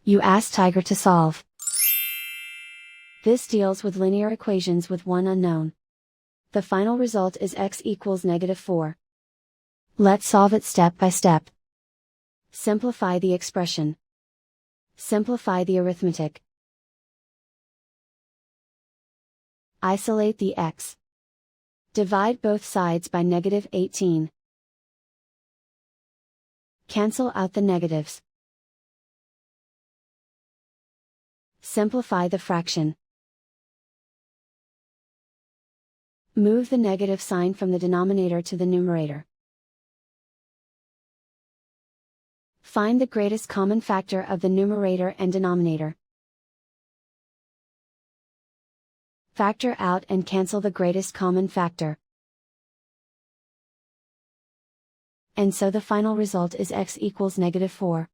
You ask Tiger to solve. This deals with linear equations with one unknown. The final result is x equals -4. Let's solve it step by step. Simplify the expression. Simplify the arithmetic. Isolate the x. Divide both sides by -18. Cancel out the negatives. Simplify the fraction. Move the negative sign from the denominator to the numerator. Find the greatest common factor of the numerator and denominator. Factor out and cancel the greatest common factor. And so the final result is x equals -4.